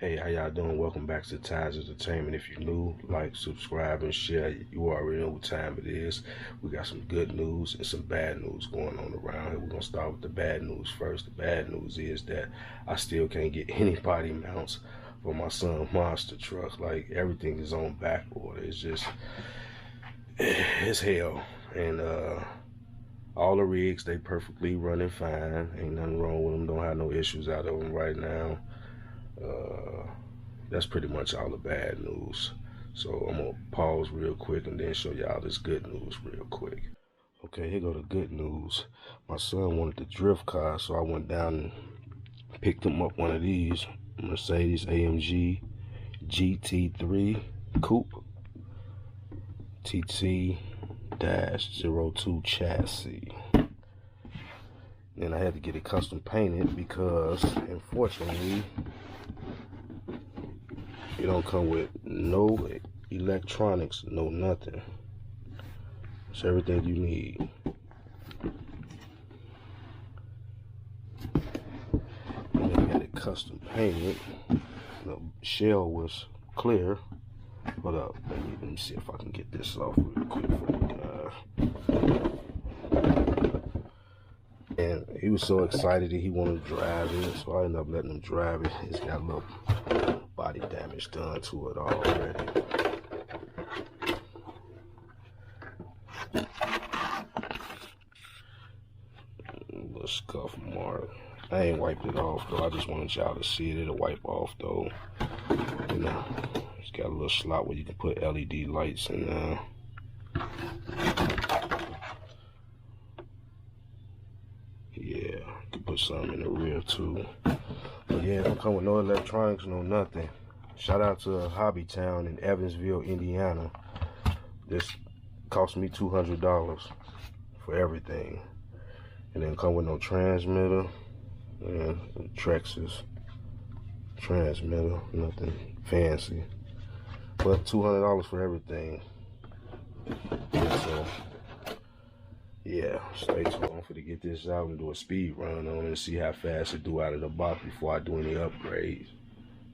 Hey, how y'all doing? Welcome back to Times Entertainment. If you're new, like, subscribe, and share. You already know what time it is. We got some good news and some bad news going on around here. We're going to start with the bad news first. The bad news is that I still can't get any body mounts for my son monster truck. Like, everything is on back order. It's just, it's hell. And all the rigs, they perfectly running fine. Ain't nothing wrong with them. Don't have no issues out of them right now. That's pretty much all the bad news. So I'm gonna pause real quick and then show y'all this good news real quick. Okay, here go the good news. My son wanted the drift car, so I went down and picked him up one of these Mercedes-AMG GT3 Coupe TT-02 chassis. Then I had to get it custom painted because, unfortunately, it don't come with no electronics, no nothing. It's everything you need. And then got it custom painted. The shell was clear. Hold up, let me see if I can get this off real quick for you guys. And he was so excited that he wanted to drive it, so I ended up letting him drive it. It's got a little body damage done to it already. A little scuff mark. I ain't wiped it off though. I just wanted y'all to see it. It'll wipe off though. You know, it's got a little slot where you can put LED lights in there. Yeah, you can put something in the rear too. But yeah, it don't come with no electronics, no nothing. Shout out to Hobby Town in Evansville, Indiana. This cost me $200 for everything. And then come with no transmitter and Trexus transmitter, nothing fancy. But $200 for everything. So yeah, stay tuned for to get this out and do a speed run on it and see how fast it do out of the box before I do any upgrades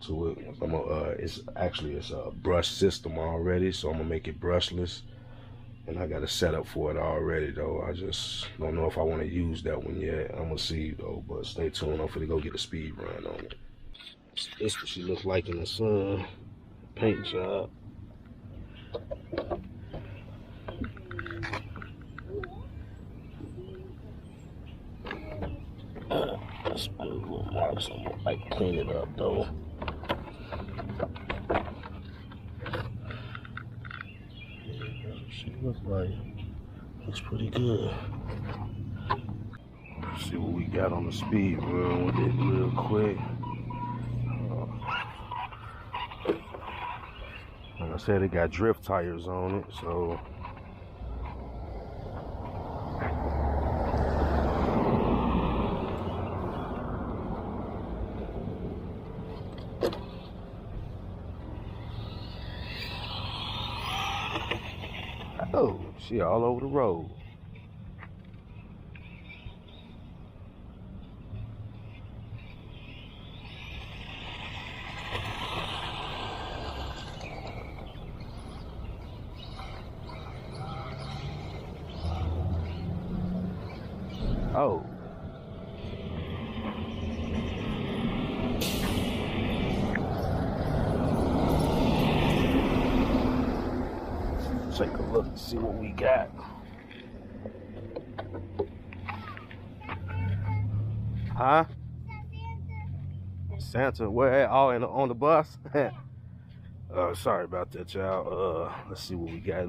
to it. It's a brush system already, so I'm gonna make it brushless. And I got a setup for it already though. I just don't know if I want to use that one yet. I'm gonna see though, but stay tuned. I'm finna go get a speed run on it. This what she looks like in the sun. Paint job. That's a little marks. I'm gonna like clean it up though. She looks pretty good. Let's see what we got on the speed run with it real quick. Like I said, it got drift tires on it, so oh, she all over the road. Oh. Take a look and see what we got. Huh? Santa, where at? Oh, on the bus? Sorry about that, y'all. Let's see what we got.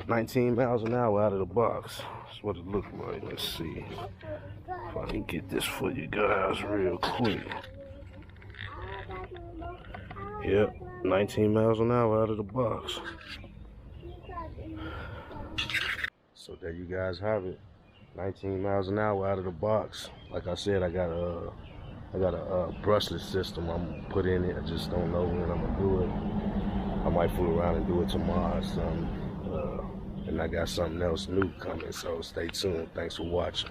19 miles an hour out of the box. That's what it looked like. Let's see if I can get this for you guys real quick. Yep, 19 miles an hour out of the box. So there you guys have it. 19 miles an hour out of the box. Like I said, I got a brushless system I'm gonna put in it. I just don't know when I'm gonna do it. I might fool around and do it tomorrow or something. And I got something else new coming, so stay tuned. Thanks for watching.